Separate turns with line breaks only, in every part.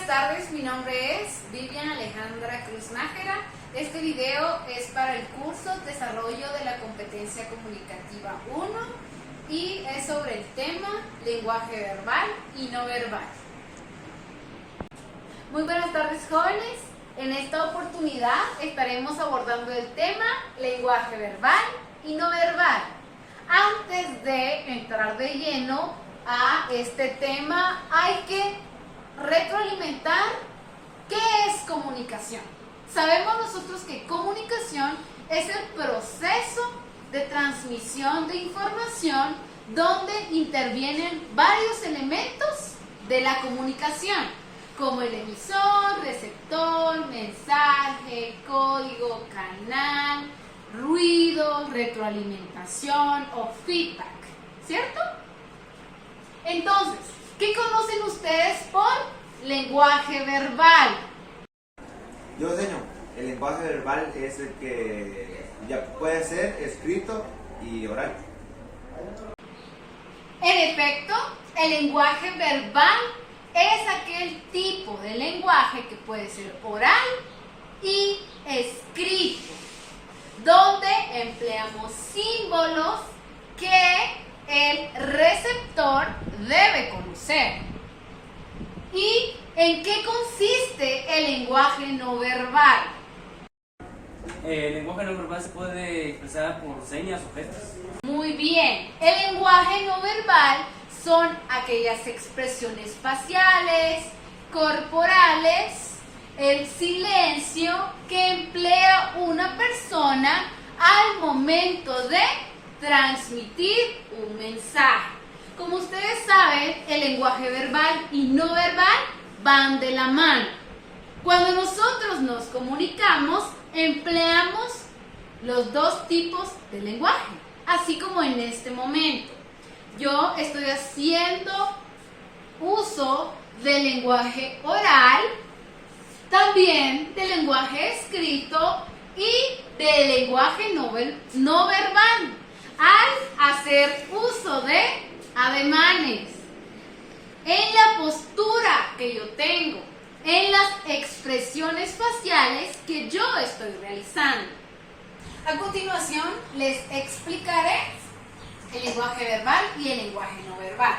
buenas tardes, mi nombre es Vivian Alejandra Cruz Nájera. Este video es para el curso Desarrollo de la Competencia Comunicativa 1 y es sobre el tema lenguaje verbal y no verbal. Muy buenas tardes, jóvenes. En esta oportunidad estaremos abordando el tema lenguaje verbal y no verbal. Antes de entrar de lleno a este tema, hay que retroalimentar qué es comunicación. Sabemos nosotros que comunicación es el proceso de transmisión de información donde intervienen varios elementos de la comunicación, como el emisor, receptor, mensaje, código, canal, ruido, retroalimentación o feedback, ¿cierto? Entonces, ¿qué conocen ustedes por lenguaje verbal?
Yo enseño. El lenguaje verbal es el que ya puede ser escrito y oral.
En efecto, el lenguaje verbal es aquel tipo de lenguaje que puede ser oral y escrito, donde empleamos símbolos que el receptor debe conocer. ¿Y en qué consiste el lenguaje no verbal?
El lenguaje no verbal se puede expresar por señas o gestos.
Muy bien, el lenguaje no verbal son aquellas expresiones faciales, corporales, el silencio que emplea una persona al momento de transmitir un mensaje. Como ustedes saben, el lenguaje verbal y no verbal van de la mano. Cuando nosotros nos comunicamos, empleamos los dos tipos de lenguaje, así como en este momento. Yo estoy haciendo uso del lenguaje oral, también del lenguaje escrito y del lenguaje no verbal, al hacer uso de ademanes, en la postura que yo tengo, en las expresiones faciales que yo estoy realizando. A continuación les explicaré el lenguaje verbal y el lenguaje no verbal.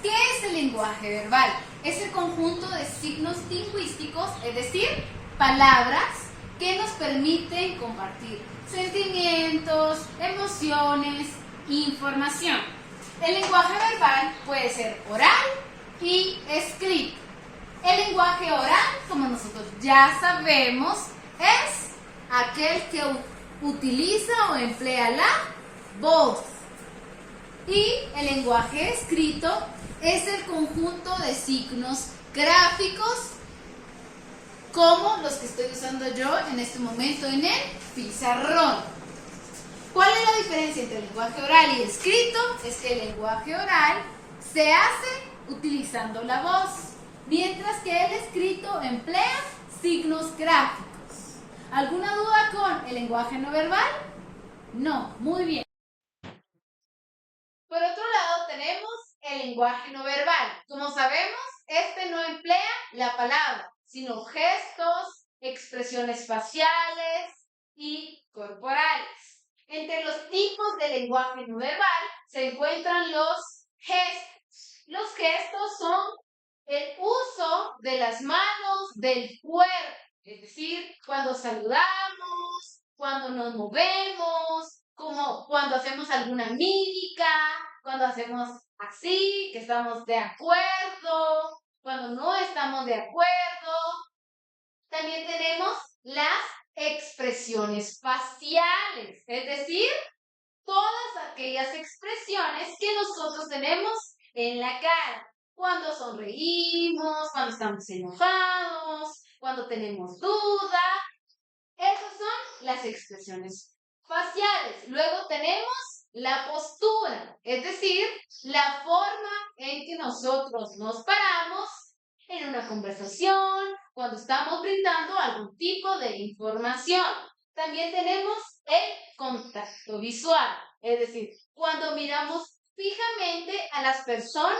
¿Qué es el lenguaje verbal? Es el conjunto de signos lingüísticos, es decir, palabras que nos permiten compartir sentimientos, emociones, información. El lenguaje verbal puede ser oral y escrito. El lenguaje oral, como nosotros ya sabemos, es aquel que utiliza o emplea la voz. Y el lenguaje escrito es el conjunto de signos gráficos como los que estoy usando yo en este momento en el pizarrón. ¿Cuál es la diferencia entre el lenguaje oral y escrito? Es que el lenguaje oral se hace utilizando la voz, mientras que el escrito emplea signos gráficos. ¿Alguna duda con el lenguaje no verbal? No, muy bien. Por otro lado tenemos el lenguaje no verbal. Como sabemos, este no emplea la palabra, sino gestos, expresiones faciales y corporales. Entre los tipos de lenguaje no verbal se encuentran los gestos. Los gestos son el uso de las manos, del cuerpo, es decir, cuando saludamos, cuando nos movemos, como cuando hacemos alguna mímica, cuando hacemos así, que estamos de acuerdo, cuando no estamos de acuerdo. También tenemos las expresiones faciales, es decir, todas aquellas expresiones que nosotros tenemos en la cara. Cuando sonreímos, cuando estamos enojados, cuando tenemos duda. Esas son las expresiones faciales. Luego tenemos la postura, es decir, la forma en que nosotros nos paramos en una conversación, cuando estamos brindando algún tipo de información. También tenemos el contacto visual, es decir, cuando miramos fijamente a las personas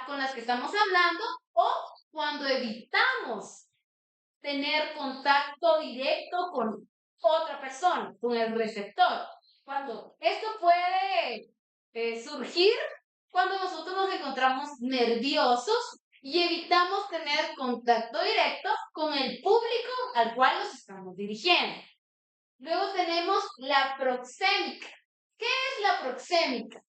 con las que estamos hablando o cuando evitamos tener contacto directo con otra persona, con el receptor. Cuando esto puede surgir cuando nosotros nos encontramos nerviosos y evitamos tener contacto directo con el público al cual nos estamos dirigiendo. Luego tenemos la proxémica. ¿Qué es la proxémica?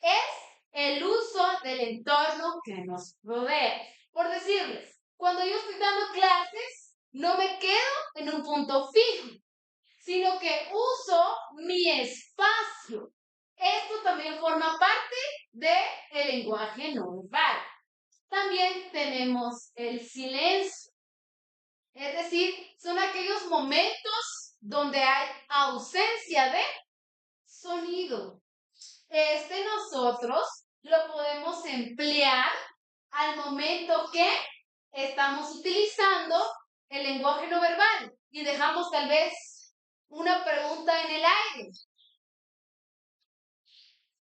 Es el uso del entorno que nos rodea. Por decirles, cuando yo estoy dando clases, no me quedo en un punto fijo, sino que uso mi espacio. Esto también forma parte del lenguaje no verbal. También tenemos el silencio. Es decir, son aquellos momentos donde hay ausencia de sonido. Nosotros lo podemos emplear al momento que estamos utilizando el lenguaje no verbal y dejamos tal vez una pregunta en el aire,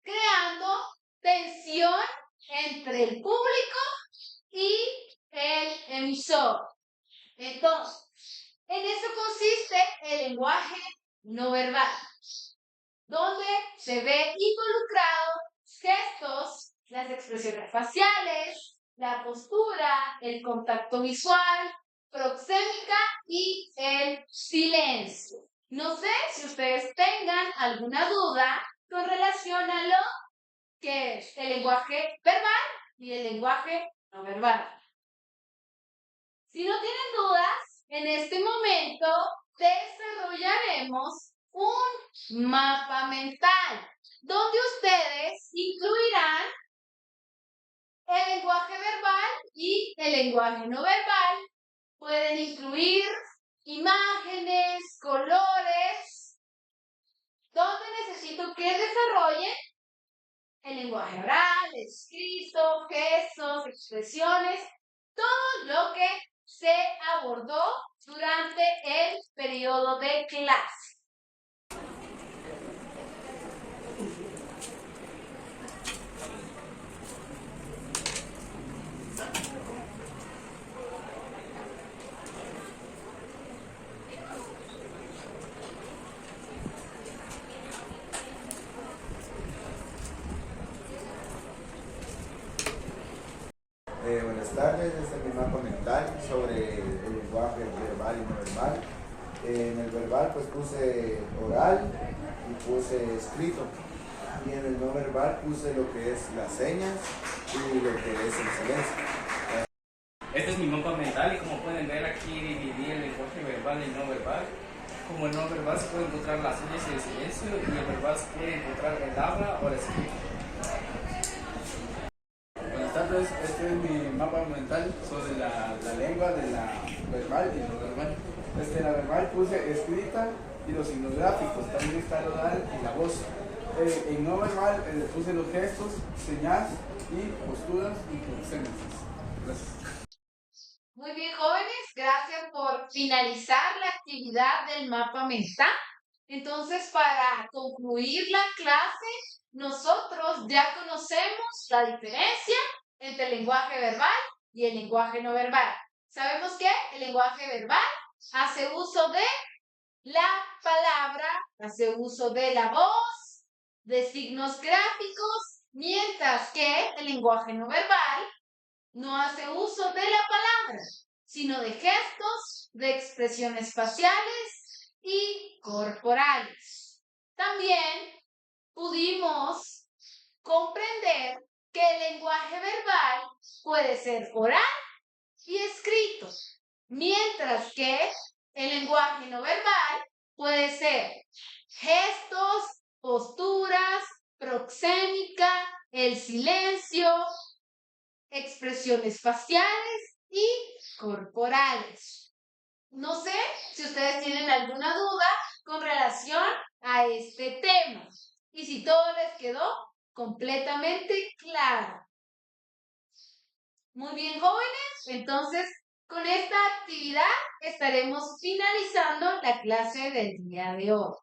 creando tensión entre el público y el emisor. Entonces, en eso consiste el lenguaje no verbal, donde se ve involucrado gestos, las expresiones faciales, la postura, el contacto visual, proxémica y el silencio. No sé si ustedes tengan alguna duda con relación a lo que es el lenguaje verbal y el lenguaje no verbal. Si no tienen dudas, en este momento desarrollaremos un mapa mental, donde ustedes incluirán el lenguaje verbal y el lenguaje no verbal. Pueden incluir imágenes, colores, donde necesito que desarrollen el lenguaje oral, escrito, gestos, expresiones, todo lo que se abordó durante el periodo de clase.
Buenas tardes, este es mi mapa mental sobre el lenguaje verbal y no verbal. En el verbal pues puse oral y puse escrito. Y en el no verbal puse lo que es las señas y lo que es el silencio.
Este es mi mapa mental y como pueden ver aquí dividí el lenguaje verbal y no verbal. Como el no verbal se puede encontrar las señas y el silencio y el verbal se puede encontrar el habla o el escrito.
Buenas tardes, este es mi mapa mental sobre la lengua de la verbal y no verbal. La verbal puse escrita y los signos gráficos, también está el oral y la voz. En no verbal puse los gestos, señas y posturas y proxémitas. Gracias.
Muy bien, jóvenes, gracias por finalizar la actividad del mapa mental. Entonces, para concluir la clase, nosotros ya conocemos la diferencia entre el lenguaje verbal y el lenguaje no verbal. Sabemos que el lenguaje verbal hace uso de la palabra, hace uso de la voz, de signos gráficos, mientras que el lenguaje no verbal no hace uso de la palabra, sino de gestos, de expresiones faciales y corporales. También pudimos comprender que el lenguaje verbal puede ser oral y escrito, mientras que el lenguaje no verbal puede ser gestos, posturas, proxémica, el silencio, expresiones faciales y corporales. No sé si ustedes tienen alguna duda con relación a este tema y si todo les quedó completamente claro. Muy bien, jóvenes, entonces con esta actividad estaremos finalizando la clase del día de hoy.